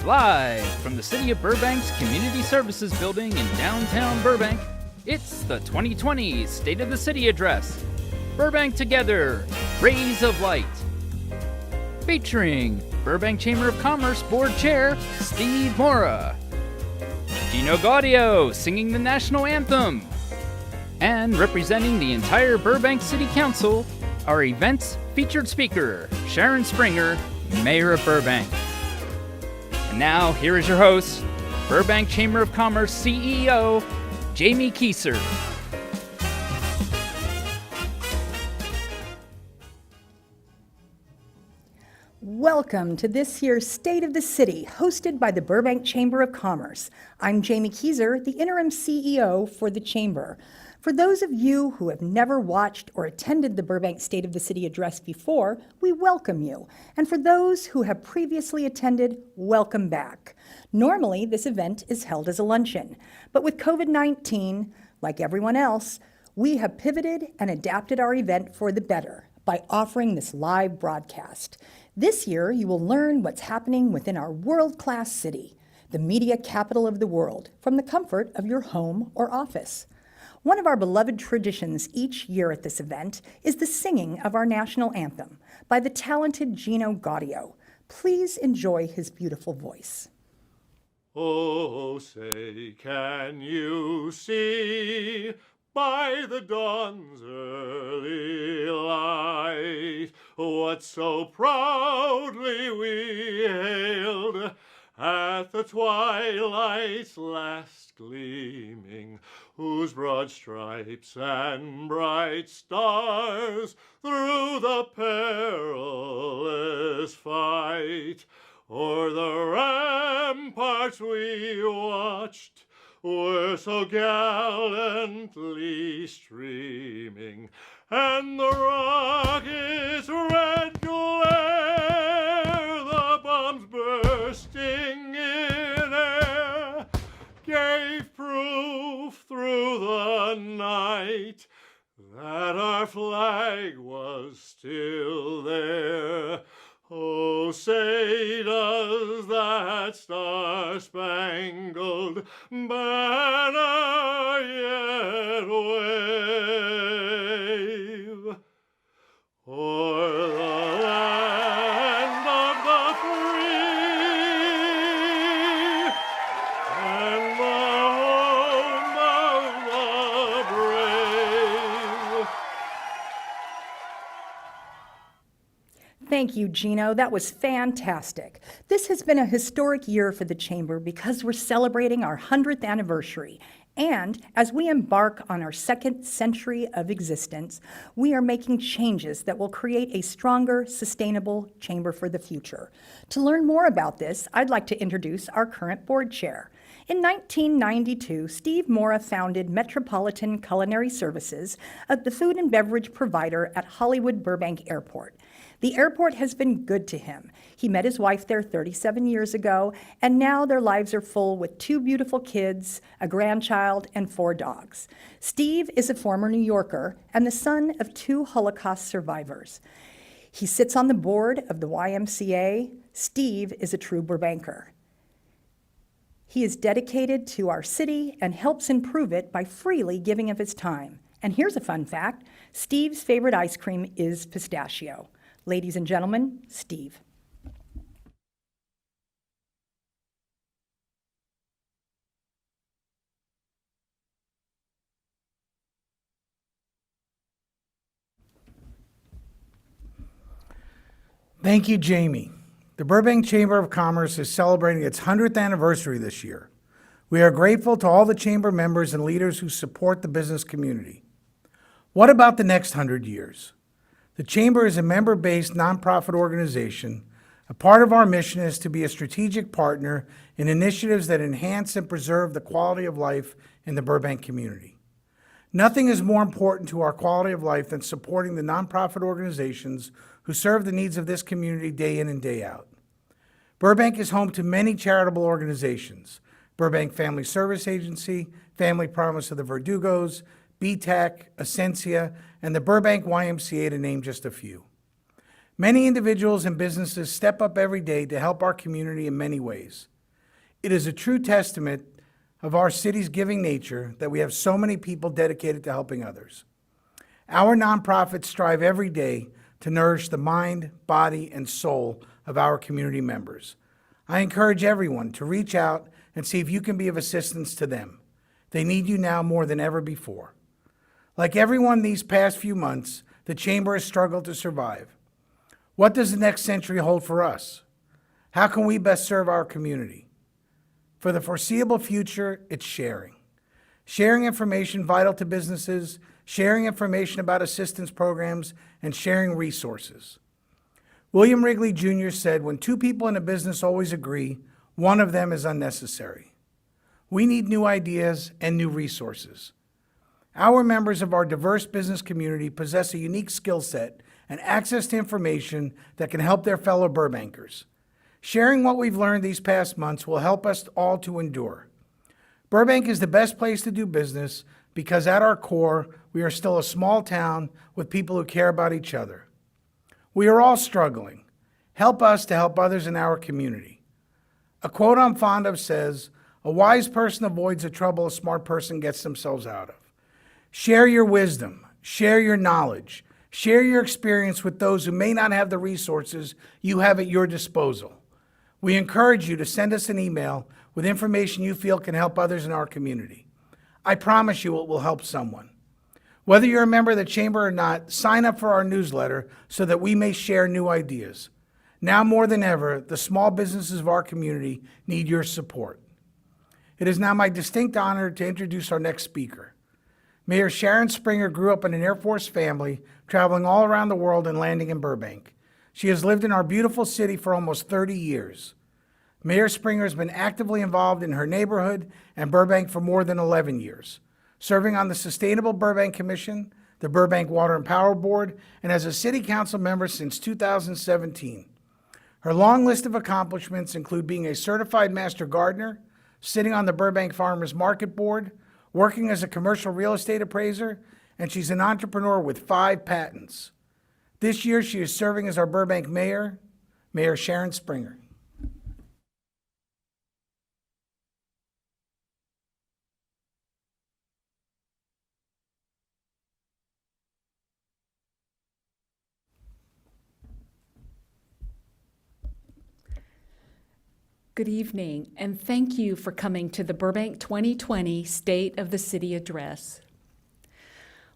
Live from the City of Burbank's Community Services Building in downtown Burbank, it's the 2020 State of the City Address. Burbank Together, Rays of Light. Featuring Burbank Chamber of Commerce Board Chair, Steve Mora. Gino Gaudio singing the national anthem. And representing the entire Burbank City Council, our event's featured speaker, Sharon Springer, Mayor of Burbank. And now, here is your host, Burbank Chamber of Commerce CEO, Jamie Kieser. Welcome to this year's State of the City, hosted by the Burbank Chamber of Commerce. I'm Jamie Kieser, the interim CEO for the Chamber. For those of you who have never watched or attended the Burbank State of the City address before, we welcome you. And for those who have previously attended, welcome back. Normally, this event is held as a luncheon, but with COVID-19, like everyone else, we have pivoted and adapted our event for the better by offering this live broadcast. This year, you will learn what's happening within our world-class city, the media capital of the world, from the comfort of your home or office. One of our beloved traditions each year at this event is the singing of our national anthem by the talented Gino Gaudio. Please enjoy his beautiful voice. Oh, say, can you see by the dawn's early light what so proudly we hailed at the twilight's last gleaming, whose broad stripes and bright stars through the perilous fight o'er the ramparts we watched were so gallantly streaming, and the rocket's red glare, the bombs bursting in air, gave proof through the night that our flag was still there. Oh, say does that star-spangled banner yet wave o'er the land of the free and the home of the brave? Thank you, Gino. That was fantastic. This has been a historic year for the Chamber because we're celebrating our 100th anniversary. And as we embark on our second century of existence, we are making changes that will create a stronger, sustainable chamber for the future. To learn more about this, I'd like to introduce our current board chair. In 1992, Steve Mora founded Metropolitan Culinary Services, the food and beverage provider at Hollywood Burbank Airport. The airport has been good to him. He met his wife there 37 years ago, and now their lives are full with 2 beautiful kids, a grandchild, and 4 dogs. Steve is a former New Yorker and the son of 2 Holocaust survivors. He sits on the board of the YMCA. Steve is a true Burbanker. He is dedicated to our city and helps improve it by freely giving of his time. And here's a fun fact. Steve's favorite ice cream is pistachio. Ladies and gentlemen, Steve. Thank you, Jamie. The Burbank Chamber of Commerce is celebrating its 100th anniversary this year. We are grateful to all the Chamber members and leaders who support the business community. What about the next 100 years? The Chamber is a member-based nonprofit organization. A part of our mission is to be a strategic partner in initiatives that enhance and preserve the quality of life in the Burbank community. Nothing is more important to our quality of life than supporting the nonprofit organizations who serve the needs of this community day in and day out. Burbank is home to many charitable organizations: Burbank Family Service Agency, Family Promise of the Verdugos, BTAC, Essentia, and the Burbank YMCA, to name just a few. Many individuals and businesses step up every day to help our community in many ways. It is a true testament of our city's giving nature that we have so many people dedicated to helping others. Our nonprofits strive every day to nourish the mind, body, and soul of our community members. I encourage everyone to reach out and see if you can be of assistance to them. They need you now more than ever before. Like everyone these past few months, the Chamber has struggled to survive. What does the next century hold for us? How can we best serve our community? For the foreseeable future, it's sharing. Sharing information vital to businesses, sharing information about assistance programs, and sharing resources. William Wrigley Jr. said, when two people in a business always agree, one of them is unnecessary. We need new ideas and new resources. Our members of our diverse business community possess a unique skill set and access to information that can help their fellow Burbankers. Sharing what we've learned these past months will help us all to endure. Burbank is the best place to do business because at our core, we are still a small town with people who care about each other. We are all struggling. Help us to help others in our community. A quote I'm fond of says, "A wise person avoids the trouble a smart person gets themselves out of." Share your wisdom, share your knowledge, share your experience with those who may not have the resources you have at your disposal. We encourage you to send us an email with information you feel can help others in our community. I promise you it will help someone. Whether you're a member of the Chamber or not, sign up for our newsletter so that we may share new ideas. Now more than ever, the small businesses of our community need your support. It is now my distinct honor to introduce our next speaker. Mayor Sharon Springer grew up in an Air Force family, traveling all around the world and landing in Burbank. She has lived in our beautiful city for almost 30 years. Mayor Springer has been actively involved in her neighborhood and Burbank for more than 11 years, serving on the Sustainable Burbank Commission, the Burbank Water and Power Board, and as a city council member since 2017. Her long list of accomplishments include being a certified master gardener, sitting on the Burbank Farmers Market Board, working as a commercial real estate appraiser, and she's an entrepreneur with 5 patents. This year, she is serving as our Burbank mayor, Mayor Sharon Springer. Good evening, and thank you for coming to the Burbank 2020 State of the City Address.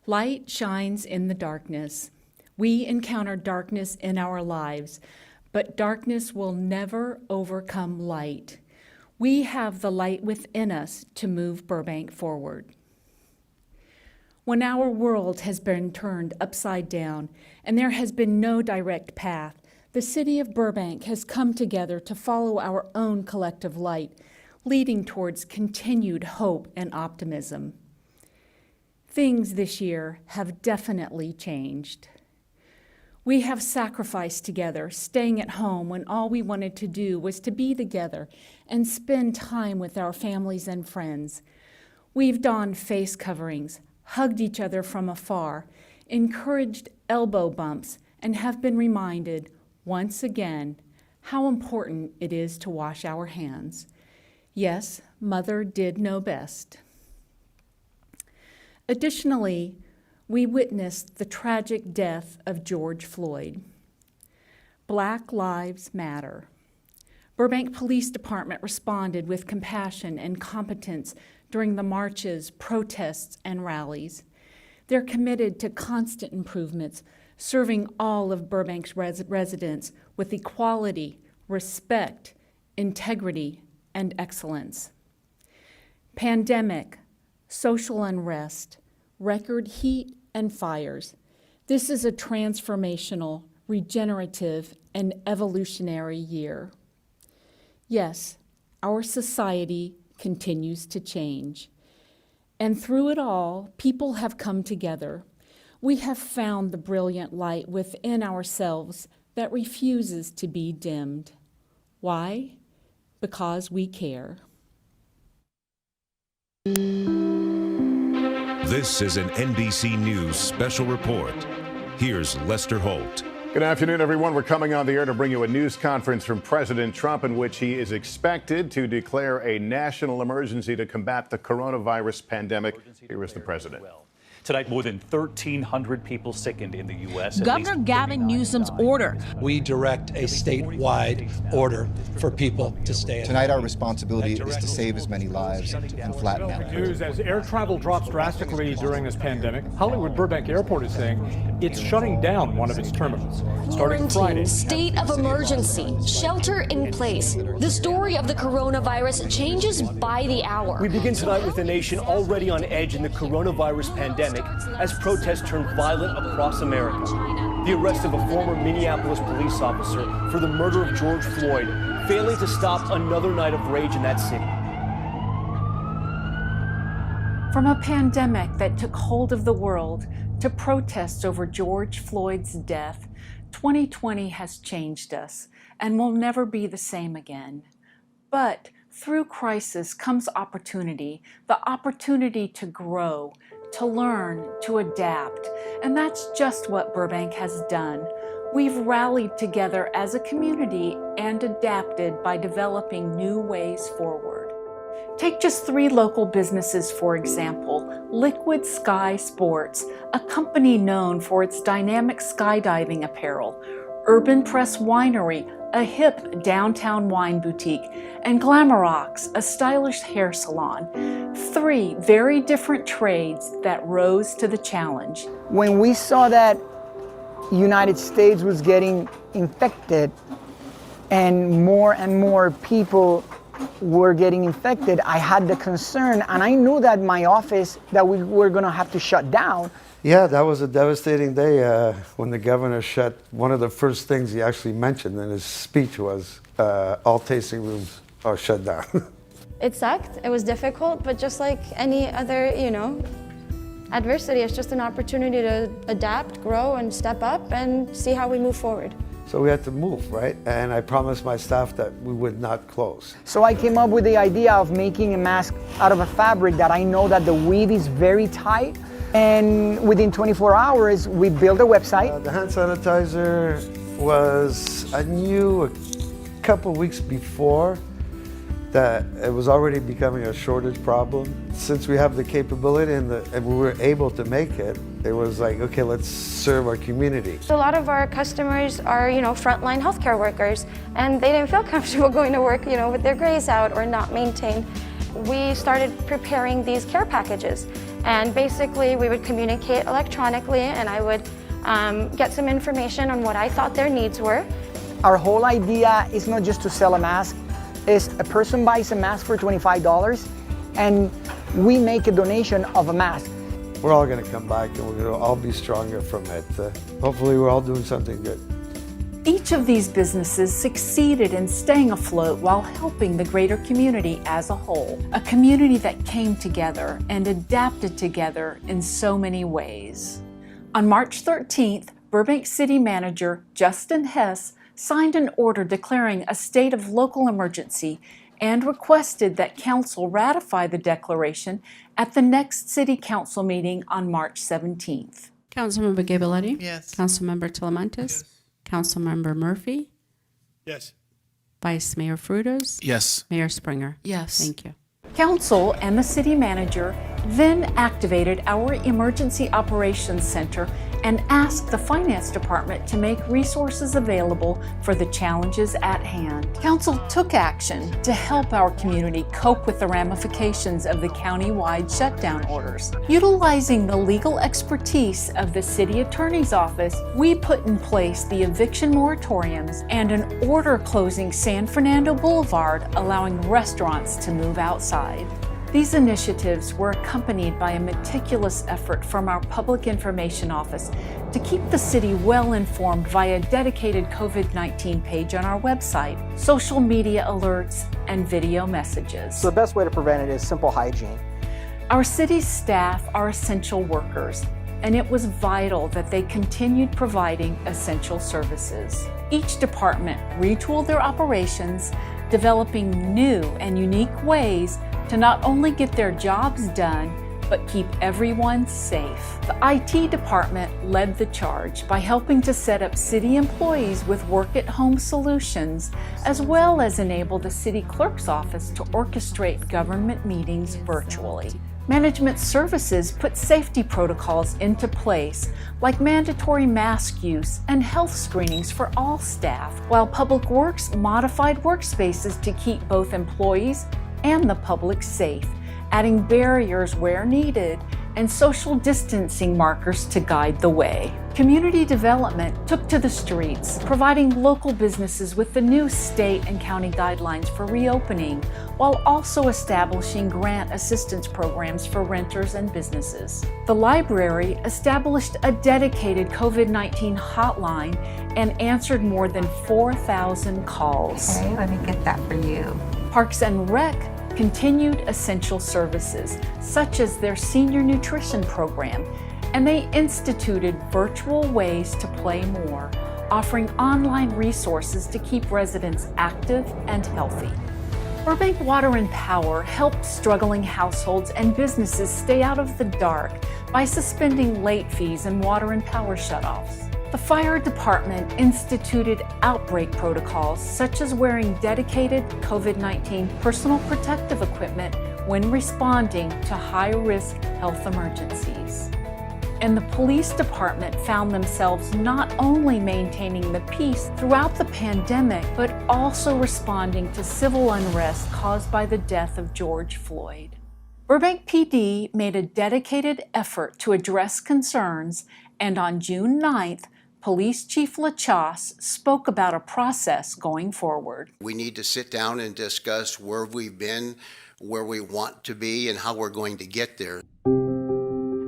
Light shines in the darkness. We encounter darkness in our lives, but darkness will never overcome light. We have the light within us to move Burbank forward. When our world has been turned upside down and there has been no direct path, the city of Burbank has come together to follow our own collective light, leading towards continued hope and optimism. Things this year have definitely changed. We have sacrificed together, staying at home when all we wanted to do was to be together and spend time with our families and friends. We've donned face coverings, hugged each other from afar, encouraged elbow bumps, and have been reminded once again how important it is to wash our hands. Yes, Mother did know best. Additionally, we witnessed the tragic death of George Floyd. Black Lives Matter. Burbank Police Department responded with compassion and competence during the marches, protests, and rallies. They're committed to constant improvements, serving all of Burbank's residents with equality, respect, integrity, and excellence. Pandemic, social unrest, record heat, and fires. This is a transformational, regenerative, and evolutionary year. Yes, our society continues to change. And through it all, people have come together. We have found the brilliant light within ourselves that refuses to be dimmed. Why? Because we care. This is an NBC News special report. Here's Lester Holt. Good afternoon, everyone. We're coming on the air to bring you a news conference from President Trump in which he is expected to declare a national emergency to combat the coronavirus pandemic. Here is the president. Tonight, more than 1,300 people sickened in the U.S. Governor Gavin Newsom's order. We direct a statewide order for people to stay at home. Tonight, our responsibility is to save as many lives and flatten that curve. News as air travel drops drastically during this pandemic, Hollywood Burbank Airport is saying it's shutting down one of its terminals. Starting Friday. State of emergency, shelter in place. The story of the coronavirus changes by the hour. We begin tonight with a nation already on edge in the coronavirus pandemic as protests turn violent across America. The arrest of a former Minneapolis police officer for the murder of George Floyd, failing to stop another night of rage in that city. From a pandemic that took hold of the world to protests over George Floyd's death, 2020 has changed us and will never be the same again. But through crisis comes opportunity, the opportunity to grow, to learn, to adapt. And that's just what Burbank has done. We've rallied together as a community and adapted by developing new ways forward. Take just 3 local businesses, for example. Liquid Sky Sports, a company known for its dynamic skydiving apparel. Urban Press Winery, a hip downtown wine boutique, and Glamorox, a stylish hair salon. 3 very different trades that rose to the challenge. When we saw that United States was getting infected and more people were getting infected, I had the concern, and I knew that my office, that we were gonna have to shut down. Yeah, that was a devastating day when the governor shut. One of the first things he actually mentioned in his speech was all tasting rooms are shut down. It sucked, it was difficult, but just like any other, adversity, it's just an opportunity to adapt, grow, and step up and see how we move forward. So we had to move, right? And I promised my staff that we would not close. So I came up with the idea of making a mask out of a fabric that I know that the weave is very tight. And within 24 hours, we built a website. The hand sanitizer was, I knew a couple weeks before that it was already becoming a shortage problem. Since we have the capability and we were able to make it, it was like, okay, let's serve our community. A lot of our customers are, frontline healthcare workers, and they didn't feel comfortable going to work, with their grays out or not maintained. We started preparing these care packages, and basically we would communicate electronically, and I would get some information on what I thought their needs were. Our whole idea is not just to sell a mask, is a person buys a mask for $25 and we make a donation of a mask. We're all gonna come back and we're gonna all be stronger from it. Hopefully we're all doing something good. Each of these businesses succeeded in staying afloat while helping the greater community as a whole. A community that came together and adapted together in so many ways. On March 13th, Burbank City Manager Justin Hess signed an order declaring a state of local emergency and requested that Council ratify the declaration at the next City Council meeting on March 17th. Councilmember Gabaletti? Yes. Councilmember Telemantes? Yes. Councilmember Murphy? Yes. Vice Mayor Frutos? Yes. Mayor Springer? Yes. Thank you. Council and the City Manager then activated our Emergency Operations Center and asked the Finance Department to make resources available for the challenges at hand. Council took action to help our community cope with the ramifications of the county-wide shutdown orders. Utilizing the legal expertise of the City Attorney's Office, we put in place the eviction moratoriums and an order closing San Fernando Boulevard, allowing restaurants to move outside. These initiatives were accompanied by a meticulous effort from our Public Information Office to keep the city well informed via a dedicated COVID-19 page on our website, social media alerts, and video messages. So the best way to prevent it is simple hygiene. Our city's staff are essential workers, and it was vital that they continued providing essential services. Each department retooled their operations, developing new and unique ways to not only get their jobs done, but keep everyone safe. The IT department led the charge by helping to set up city employees with work-at-home solutions, as well as enable the city clerk's office to orchestrate government meetings virtually. Management services put safety protocols into place, like mandatory mask use and health screenings for all staff, while Public Works modified workspaces to keep both employees and the public safe, adding barriers where needed and social distancing markers to guide the way. Community development took to the streets, providing local businesses with the new state and county guidelines for reopening, while also establishing grant assistance programs for renters and businesses. The library established a dedicated COVID-19 hotline and answered more than 4,000 calls. Okay, let me get that for you. Parks and Rec continued essential services, such as their senior nutrition program, and they instituted virtual ways to play more, offering online resources to keep residents active and healthy. Burbank Water and Power helped struggling households and businesses stay out of the dark by suspending late fees and water and power shutoffs. The fire department instituted outbreak protocols, such as wearing dedicated COVID-19 personal protective equipment when responding to high-risk health emergencies. And the police department found themselves not only maintaining the peace throughout the pandemic, but also responding to civil unrest caused by the death of George Floyd. Burbank PD made a dedicated effort to address concerns, and on June 9th, Police Chief LaChasse spoke about a process going forward. We need to sit down and discuss where we've been, where we want to be, and how we're going to get there.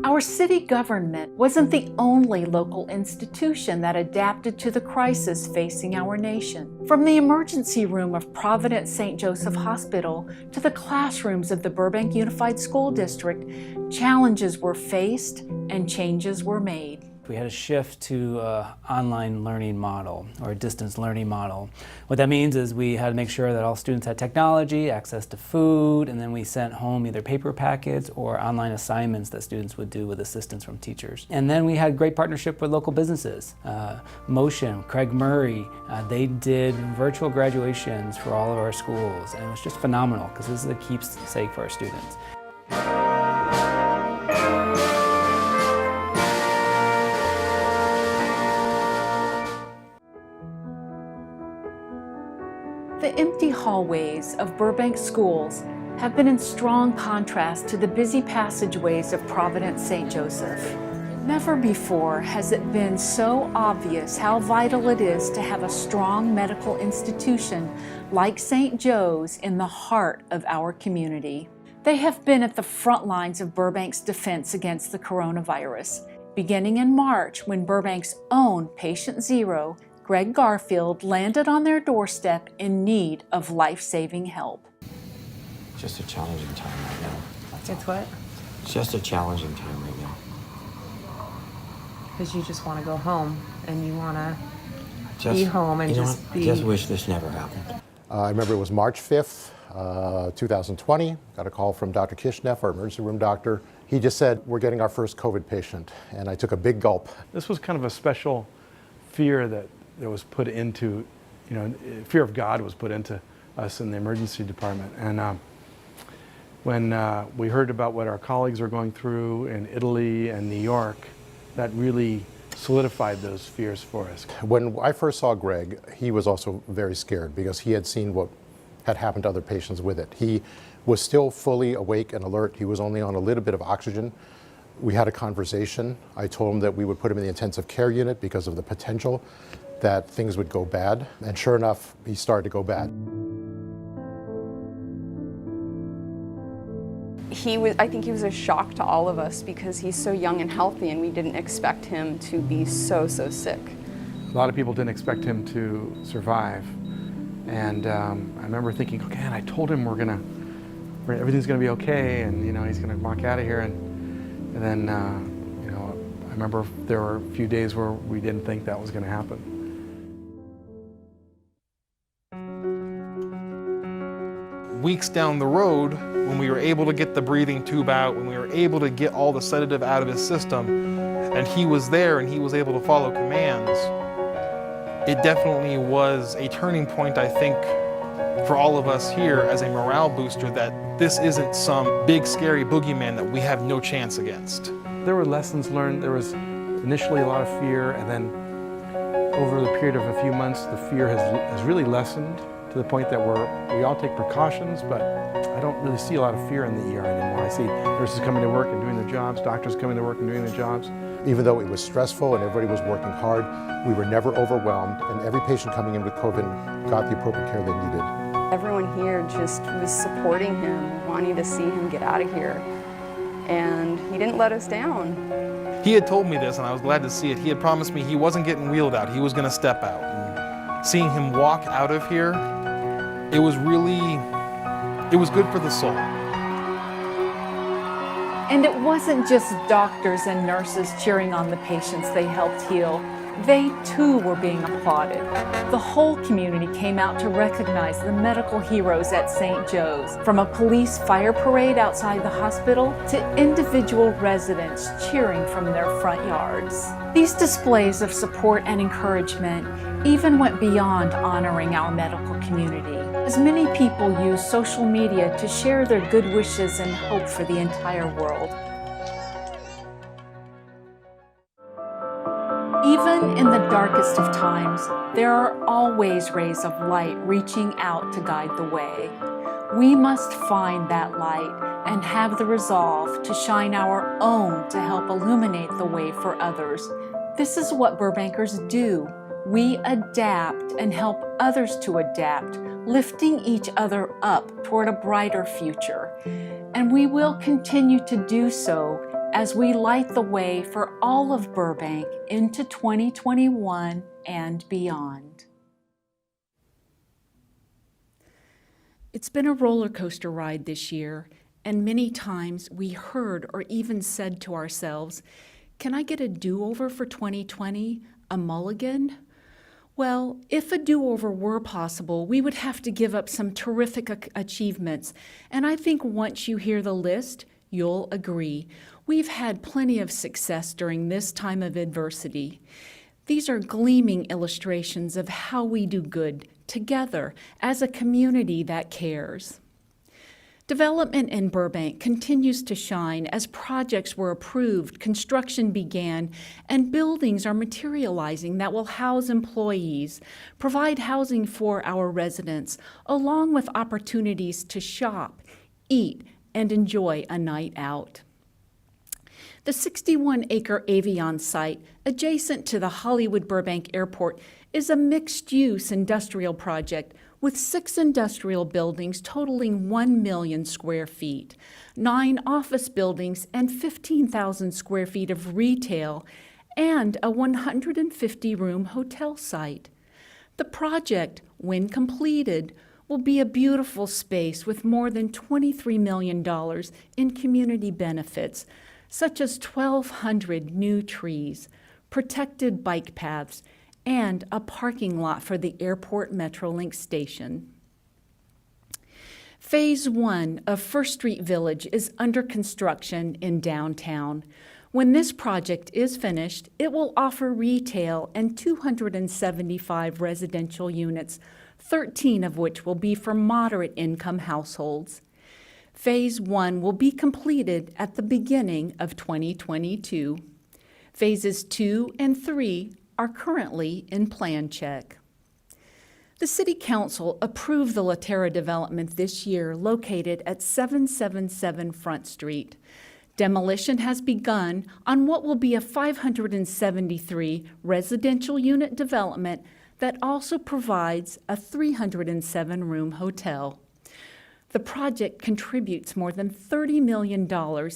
Our city government wasn't the only local institution that adapted to the crisis facing our nation. From the emergency room of Providence St. Joseph Hospital to the classrooms of the Burbank Unified School District, challenges were faced and changes were made. We had a shift to an online learning model or a distance learning model. What that means is we had to make sure that all students had technology, access to food, and then we sent home either paper packets or online assignments that students would do with assistance from teachers. And then we had great partnership with local businesses. Motion, Craig Murray, they did virtual graduations for all of our schools, and it was just phenomenal because this is a keepsake for our students. The empty hallways of Burbank schools have been in strong contrast to the busy passageways of Providence St. Joseph. Never before has it been so obvious how vital it is to have a strong medical institution like St. Joe's in the heart of our community. They have been at the front lines of Burbank's defense against the coronavirus, beginning in March when Burbank's own patient zero, Greg Garfield, landed on their doorstep in need of life-saving help. Just a challenging time right now. It's what? It's just a challenging time right now. Because you just want to go home and you want to be home and just be... I just wish this never happened. I remember it was March 5th, 2020. Got a call from Dr. Kishnev, our emergency room doctor. He just said, we're getting our first COVID patient. And I took a big gulp. This was kind of a special fear that was put into, fear of God was put into us in the emergency department. And when we heard about what our colleagues were going through in Italy and New York, that really solidified those fears for us. When I first saw Greg, he was also very scared because he had seen what had happened to other patients with it. He was still fully awake and alert. He was only on a little bit of oxygen. We had a conversation. I told him that we would put him in the intensive care unit because of the potential that things would go bad. And sure enough, he started to go bad. I think he was a shock to all of us because he's so young and healthy and we didn't expect him to be so sick. A lot of people didn't expect him to survive. And I remember thinking, okay, and I told him everything's gonna be okay and he's gonna walk out of here. And then I remember there were a few days where we didn't think that was gonna happen. Weeks down the road, when we were able to get the breathing tube out, when we were able to get all the sedative out of his system, and he was there and he was able to follow commands, it definitely was a turning point, I think, for all of us here as a morale booster, that this isn't some big scary boogeyman that we have no chance against. There were lessons learned. There was initially a lot of fear, and then over the period of a few months, the fear has really lessened to the point that we all take precautions, but I don't really see a lot of fear in the ER anymore. I see nurses coming to work and doing their jobs, doctors coming to work and doing their jobs. Even though it was stressful and everybody was working hard, we were never overwhelmed, and every patient coming in with COVID got the appropriate care they needed. Everyone here just was supporting him, wanting to see him get out of here, and he didn't let us down. He had told me this, and I was glad to see it. He had promised me he wasn't getting wheeled out, he was going to step out. And seeing him walk out of here, it was good for the soul. And it wasn't just doctors and nurses cheering on the patients they helped heal. They too were being applauded. The whole community came out to recognize the medical heroes at St. Joe's, from a police fire parade outside the hospital to individual residents cheering from their front yards. These displays of support and encouragement even went beyond honoring our medical community, as many people use social media to share their good wishes and hope for the entire world. Even in the darkest of times, there are always rays of light reaching out to guide the way. We must find that light and have the resolve to shine our own to help illuminate the way for others. This is what Burbankers do. We adapt and help others to adapt, lifting each other up toward a brighter future. And we will continue to do so as we light the way for all of Burbank into 2021 and beyond. It's been a roller coaster ride this year, and many times we heard or even said to ourselves, "Can I get a do-over for 2020? A mulligan?" Well, if a do-over were possible, we would have to give up some terrific achievements, and I think once you hear the list, you'll agree. We've had plenty of success during this time of adversity. These are gleaming illustrations of how we do good together as a community that cares. Development in Burbank continues to shine as projects were approved, construction began, and buildings are materializing that will house employees, provide housing for our residents, along with opportunities to shop, eat, and enjoy a night out. The 61-acre Avion site adjacent to the Hollywood Burbank Airport is a mixed-use industrial project with 6 industrial buildings totaling 1 million square feet, 9 office buildings and 15,000 square feet of retail, and a 150-room hotel site. The project, when completed, will be a beautiful space with more than $23 million in community benefits, such as 1,200 new trees, protected bike paths, and a parking lot for the airport Metrolink station. Phase 1 of First Street Village is under construction in downtown. When this project is finished, it will offer retail and 275 residential units, 13 of which will be for moderate-income households. Phase 1 will be completed at the beginning of 2022. Phases 2 and 3 are currently in plan check. The City Council approved the Laterra development this year, located at 777 Front Street. Demolition has begun on what will be a 573 residential unit development that also provides a 307-room hotel. The project contributes more than $30 million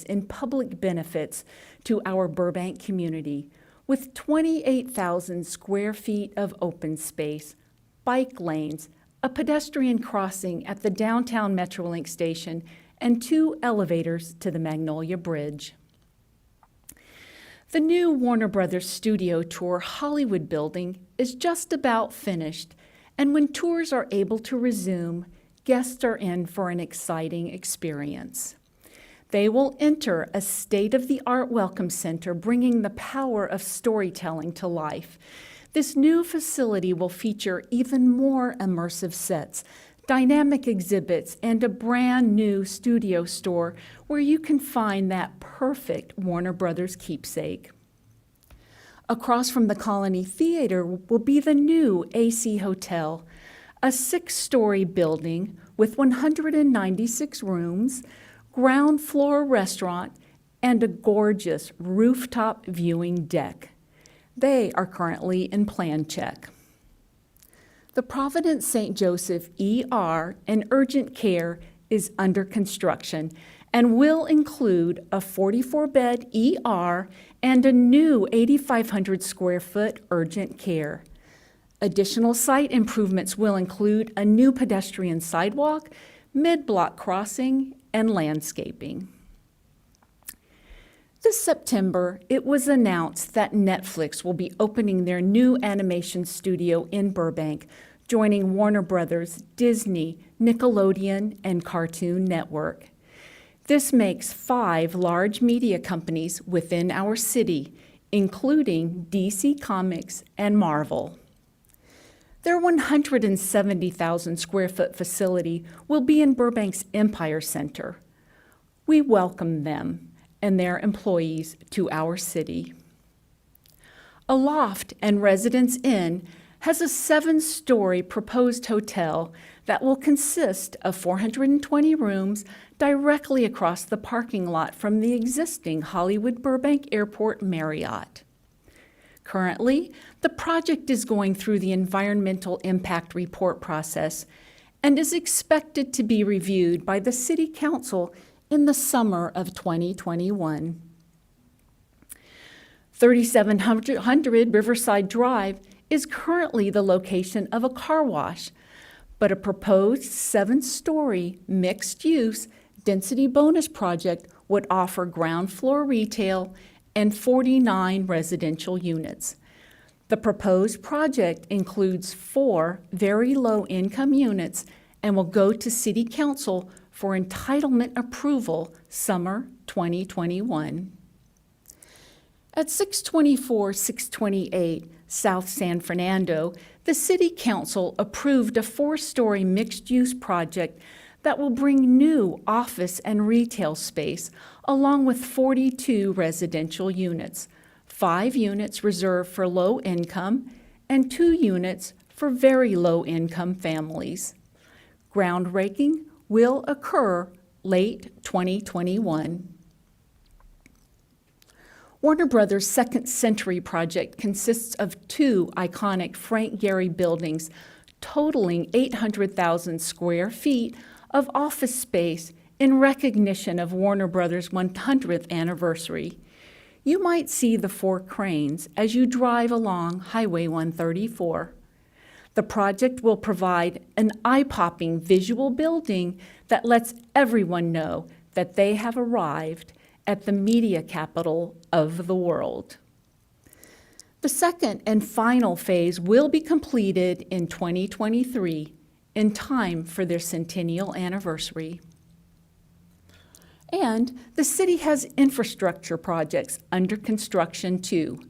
in public benefits to our Burbank community, with 28,000 square feet of open space, bike lanes, a pedestrian crossing at the downtown Metrolink station, and 2 elevators to the Magnolia Bridge. The new Warner Brothers Studio Tour Hollywood building is just about finished, and when tours are able to resume, guests are in for an exciting experience. They will enter a state-of-the-art welcome center, bringing the power of storytelling to life. This new facility will feature even more immersive sets, dynamic exhibits, and a brand new studio store where you can find that perfect Warner Brothers keepsake. Across from the Colony Theater will be the new AC Hotel, a 6-story building with 196 rooms, ground floor restaurant, and a gorgeous rooftop viewing deck. They are currently in plan check. The Providence St. Joseph ER and urgent care is under construction and will include a 44-bed ER and a new 8,500 square foot urgent care. Additional site improvements will include a new pedestrian sidewalk, mid-block crossing, and landscaping. This September, it was announced that Netflix will be opening their new animation studio in Burbank, joining Warner Brothers, Disney, Nickelodeon, and Cartoon Network. This makes 5 large media companies within our city, including DC Comics and Marvel. Their 170,000 square foot facility will be in Burbank's Empire Center. We welcome them and their employees to our city. Aloft and Residence Inn has a 7-story proposed hotel that will consist of 420 rooms directly across the parking lot from the existing Hollywood Burbank Airport Marriott. Currently, the project is going through the environmental impact report process and is expected to be reviewed by the City Council in the summer of 2021. 3700 Riverside Drive is currently the location of a car wash, but a proposed 7-story mixed-use density bonus project would offer ground floor retail and 49 residential units. The proposed project includes 4 very low-income units and will go to City Council for entitlement approval summer 2021. At 624-628 South San Fernando, the City Council approved a 4-story mixed-use project that will bring new office and retail space along with 42 residential units, 5 units reserved for low income and 2 units for very low income families. Groundbreaking will occur late 2021. Warner Brothers' Second Century project consists of 2 iconic Frank Gehry buildings totaling 800,000 square feet of office space in recognition of Warner Brothers' 100th anniversary. You might see the 4 cranes as you drive along Highway 134. The project will provide an eye-popping visual building that lets everyone know that they have arrived at the media capital of the world. The second and final phase will be completed in 2023, in time for their centennial anniversary. And the city has infrastructure projects under construction too.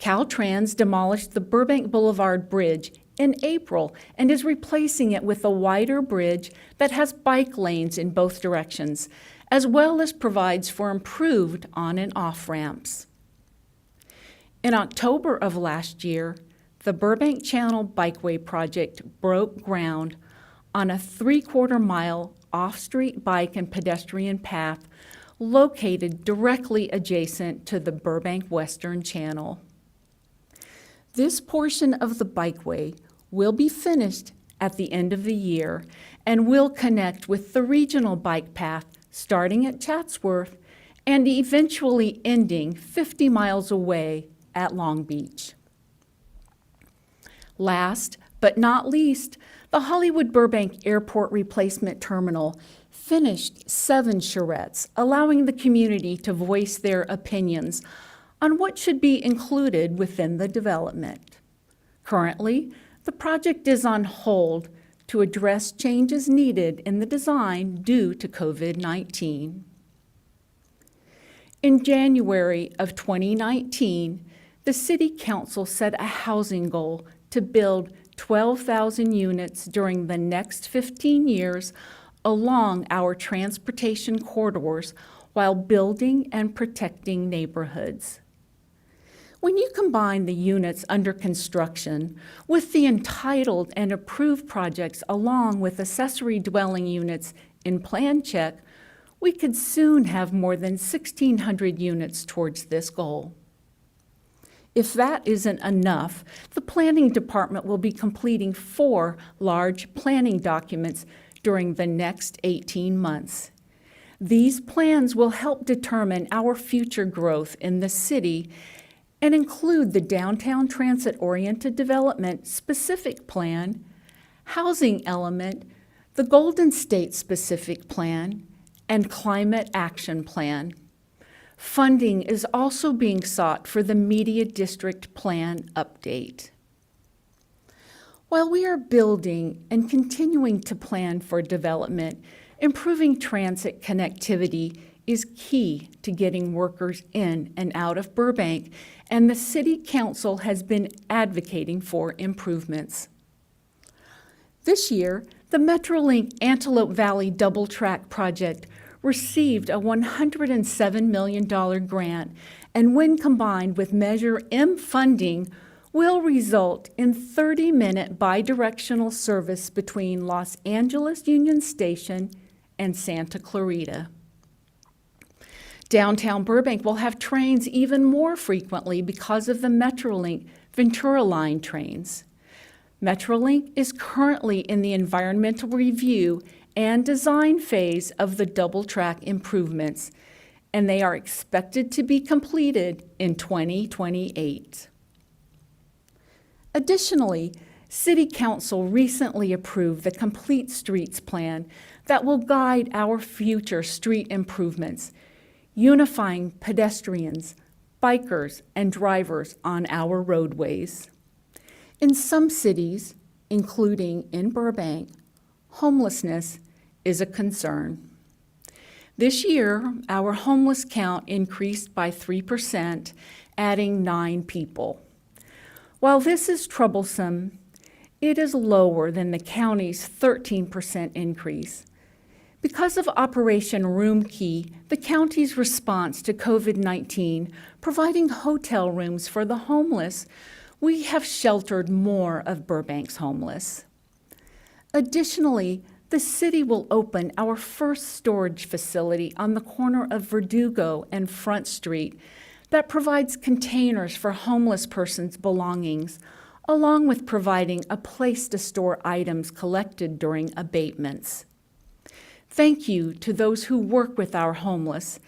Caltrans demolished the Burbank Boulevard Bridge in April and is replacing it with a wider bridge that has bike lanes in both directions, as well as provides for improved on and off ramps. In October of last year, the Burbank Channel Bikeway project broke ground on a 3/4-mile off-street bike and pedestrian path located directly adjacent to the Burbank Western Channel. This portion of the bikeway will be finished at the end of the year and will connect with the regional bike path starting at Chatsworth and eventually ending 50 miles away at Long Beach. Last but not least, the Hollywood Burbank Airport Replacement Terminal finished 7 charrettes, allowing the community to voice their opinions on what should be included within the development. Currently, the project is on hold to address changes needed in the design due to COVID-19. In January of 2019, the City Council set a housing goal to build 12,000 units during the next 15 years along our transportation corridors while building and protecting neighborhoods. When you combine the units under construction with the entitled and approved projects along with accessory dwelling units in plan check, we could soon have more than 1,600 units towards this goal. If that isn't enough, the Planning Department will be completing 4 large planning documents during the next 18 months. These plans will help determine our future growth in the city and include the Downtown Transit-Oriented Development Specific Plan, Housing Element, the Golden State Specific Plan, and Climate Action Plan. Funding is also being sought for the Media District Plan update. While we are building and continuing to plan for development, improving transit connectivity is key to getting workers in and out of Burbank, and the City Council has been advocating for improvements. This year, the Metrolink Antelope Valley Double Track project received a $107 million grant, and when combined with Measure M funding, will result in 30-minute bidirectional service between Los Angeles Union Station and Santa Clarita. Downtown Burbank will have trains even more frequently because of the Metrolink Ventura Line trains. Metrolink is currently in the environmental review and design phase of the double track improvements, and they are expected to be completed in 2028. Additionally, City Council recently approved the Complete Streets Plan that will guide our future street improvements, unifying pedestrians, bikers, and drivers on our roadways. In some cities, including in Burbank, homelessness is a concern. This year, our homeless count increased by 3%, adding 9 people. While this is troublesome, it is lower than the county's 13% increase. Because of Operation Room Key, the county's response to COVID-19, providing hotel rooms for the homeless, we have sheltered more of Burbank's homeless. Additionally, the city will open our first storage facility on the corner of Verdugo and Front Street that provides containers for homeless persons' belongings, along with providing a place to store items collected during abatements. Thank you to those who work with our homeless,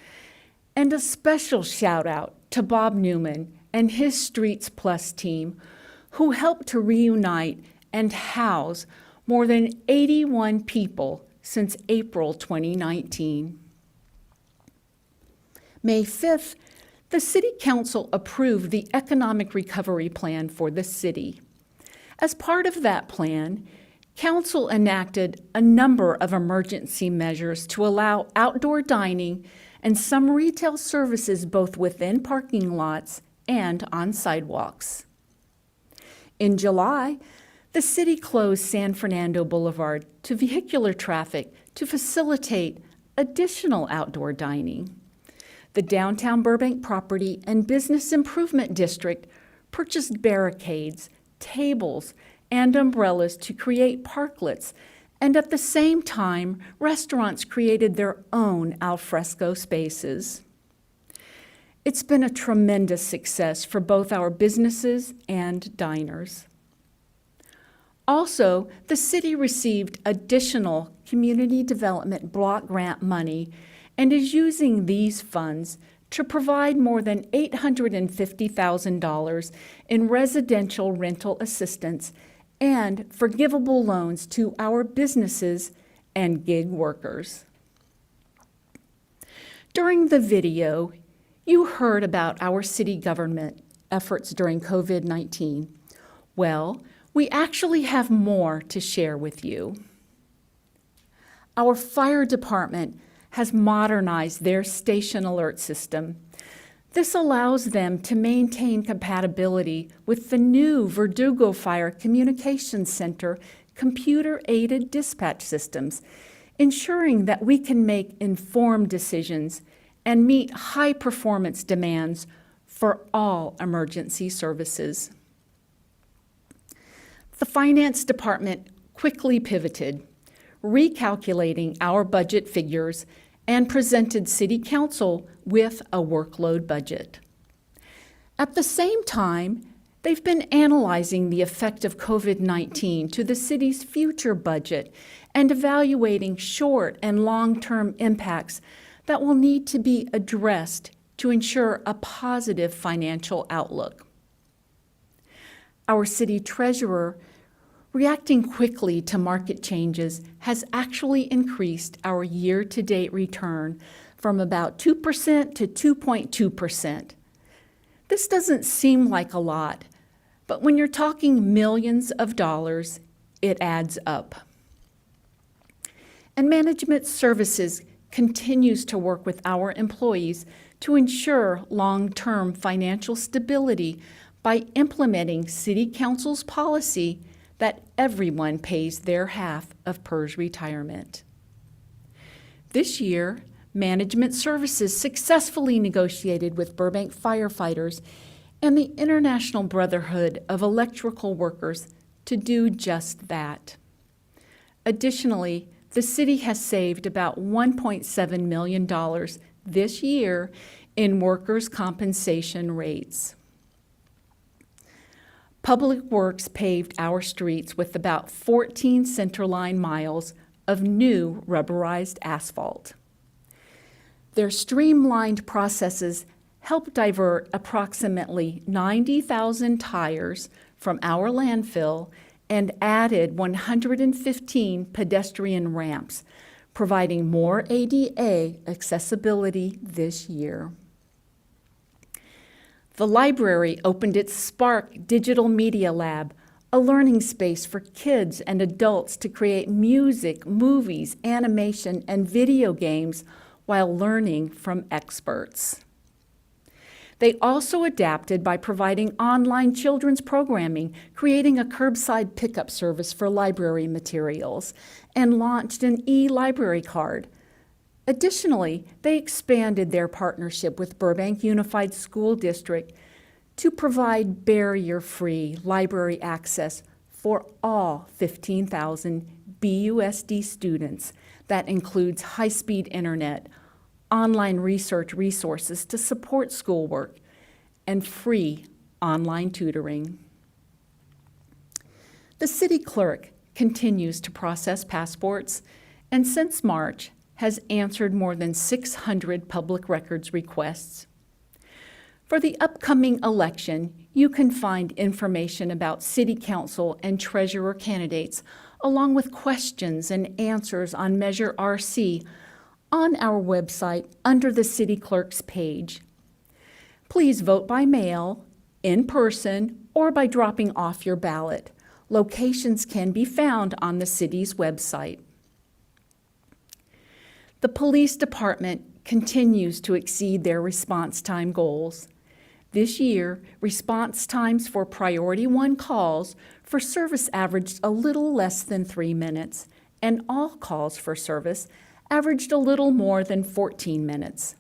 and a special shout out to Bob Newman and his Streets Plus team, who helped to reunite and house more than 81 people since April 2019. May 5th, the City Council approved the Economic Recovery Plan for the city. As part of that plan, Council enacted a number of emergency measures to allow outdoor dining and some retail services both within parking lots and on sidewalks. In July, the city closed San Fernando Boulevard to vehicular traffic to facilitate additional outdoor dining. The Downtown Burbank Property and Business Improvement District purchased barricades, tables, and umbrellas to create parklets, and at the same time, restaurants created their own alfresco spaces. It's been a tremendous success for both our businesses and diners. Also, the city received additional community development block grant money and is using these funds to provide more than $850,000 in residential rental assistance and forgivable loans to our businesses and gig workers. During the video, you heard about our city government efforts during COVID-19. Well, We actually have more to share with you. Our fire department has modernized their station alert system. This allows them to maintain compatibility with the new Verdugo Fire Communications Center computer-aided dispatch systems, ensuring that we can make informed decisions and meet high-performance demands for all emergency services. The Finance Department quickly pivoted, recalculating our budget figures and presented City Council with a workload budget. At the same time, they've been analyzing the effect of COVID-19 to the city's future budget and evaluating short and long-term impacts that will need to be addressed to ensure a positive financial outlook. Our city treasurer, reacting quickly to market changes, has actually increased our year-to-date return from about 2% to 2.2%. This doesn't seem like a lot, but when you're talking millions of dollars, it adds up. And Management Services continues to work with our employees to ensure long-term financial stability by implementing City Council's policy that everyone pays their half of PERS retirement. This year, Management Services successfully negotiated with Burbank firefighters and the International Brotherhood of Electrical Workers to do just that. Additionally, the city has saved about $1.7 million this year in workers' compensation rates. Public Works paved our streets with about 14 centerline miles of new rubberized asphalt. Their streamlined processes help divert approximately 90,000 tires from our landfill and added 115 pedestrian ramps, providing more ADA accessibility this year. The library opened its Spark Digital Media Lab, a learning space for kids and adults to create music, movies, animation, and video games while learning from experts. They also adapted by providing online children's programming, creating a curbside pickup service for library materials, and launched an e-library card. Additionally, they expanded their partnership with Burbank Unified School District to provide barrier-free library access for all 15,000 BUSD students. That includes high-speed internet, online research resources to support schoolwork, and free online tutoring. The city clerk continues to process passports and since March has answered more than 600 public records requests. For the upcoming election, you can find information about City Council and Treasurer candidates, along with questions and answers on Measure RC on our website under the City Clerk's page. Please vote by mail, in person, or by dropping off your ballot. Locations can be found on the city's website. The police department continues to exceed their response time goals. This year, response times for Priority 1 calls for service averaged a little less than 3 minutes, and all calls for service averaged a little more than 14 minutes.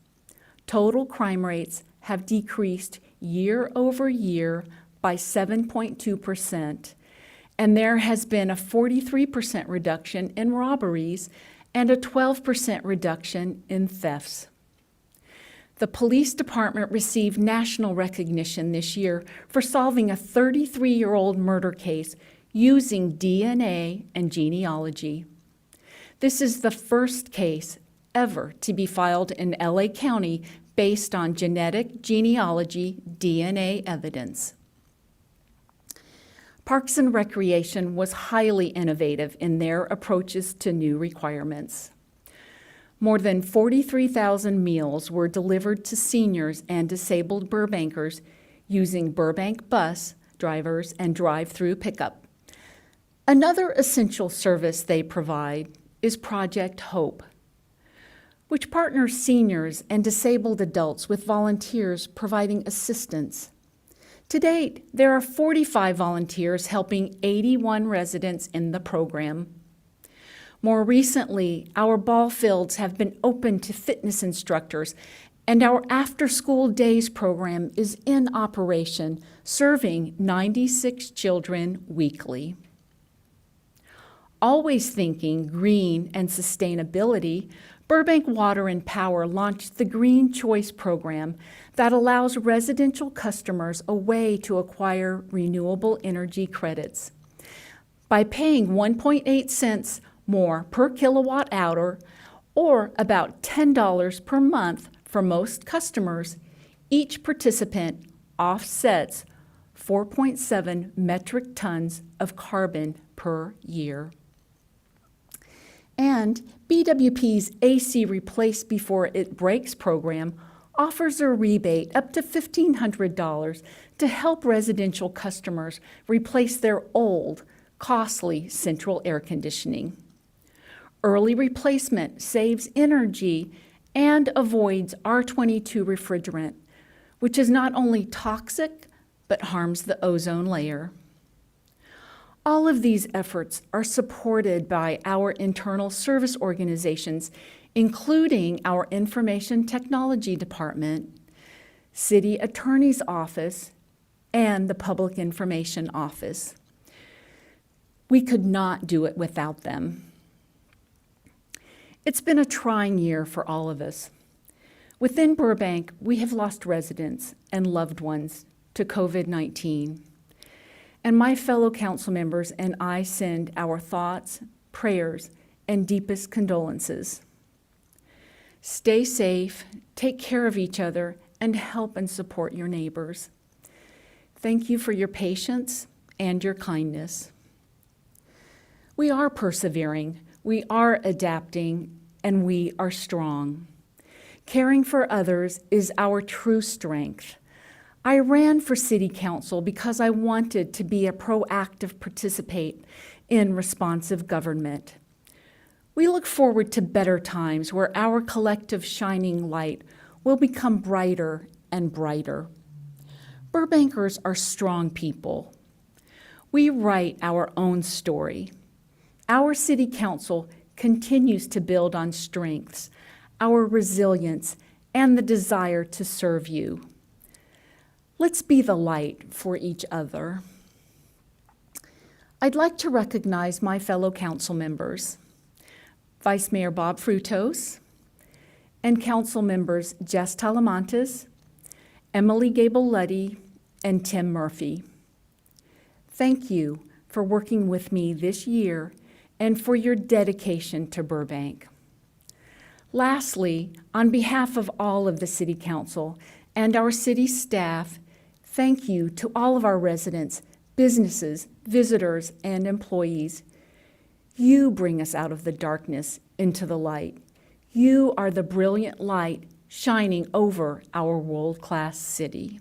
Total crime rates have decreased year over year by 7.2%, and there has been a 43% reduction in robberies and a 12% reduction in thefts. The police department received national recognition this year for solving a 33-year-old murder case using DNA and genealogy. This is the first case ever to be filed in LA County based on genetic genealogy DNA evidence. Parks and Recreation was highly innovative in their approaches to new requirements. More than 43,000 meals were delivered to seniors and disabled Burbankers using Burbank bus drivers and drive-through pickup. Another essential service they provide is Project Hope, which partners seniors and disabled adults with volunteers providing assistance. To date, there are 45 volunteers helping 81 residents in the program. More recently, our ball fields have been open to fitness instructors, and our after-school days program is in operation, serving 96 children weekly. Always thinking green and sustainability, Burbank Water and Power launched the Green Choice program that allows residential customers a way to acquire renewable energy credits. By paying 1.8 cents more per kilowatt hour, or about $10 per month for most customers, each participant offsets 4.7 metric tons of carbon per year. And BWP's AC Replace Before It Breaks program offers a rebate up to $1,500 to help residential customers replace their old, costly central air conditioning. Early replacement saves energy and avoids R22 refrigerant, which is not only toxic, but harms the ozone layer. All of these efforts are supported by our internal service organizations, including our Information Technology Department, City Attorney's Office, and the Public Information Office. We could not do it without them. It's been a trying year for all of us. Within Burbank, we have lost residents and loved ones to COVID-19. And my fellow council members and I send our thoughts, prayers, and deepest condolences. Stay safe, take care of each other, and help and support your neighbors. Thank you for your patience and your kindness. We are persevering, we are adapting, and we are strong. Caring for others is our true strength. I ran for city council because I wanted to be a proactive participant in responsive government. We look forward to better times where our collective shining light will become brighter and brighter. Burbankers are strong people. We write our own story. Our city council continues to build on strengths, our resilience, and the desire to serve you. Let's be the light for each other. I'd like to recognize my fellow council members, Vice Mayor Bob Frutos, and council members Jess Talamantes, Emily Gable-Luddy, and Tim Murphy. Thank you for working with me this year and for your dedication to Burbank. Lastly, on behalf of all of the City Council and our city staff, thank you to all of our residents, businesses, visitors, and employees. You bring us out of the darkness into the light. You are the brilliant light shining over our world-class city.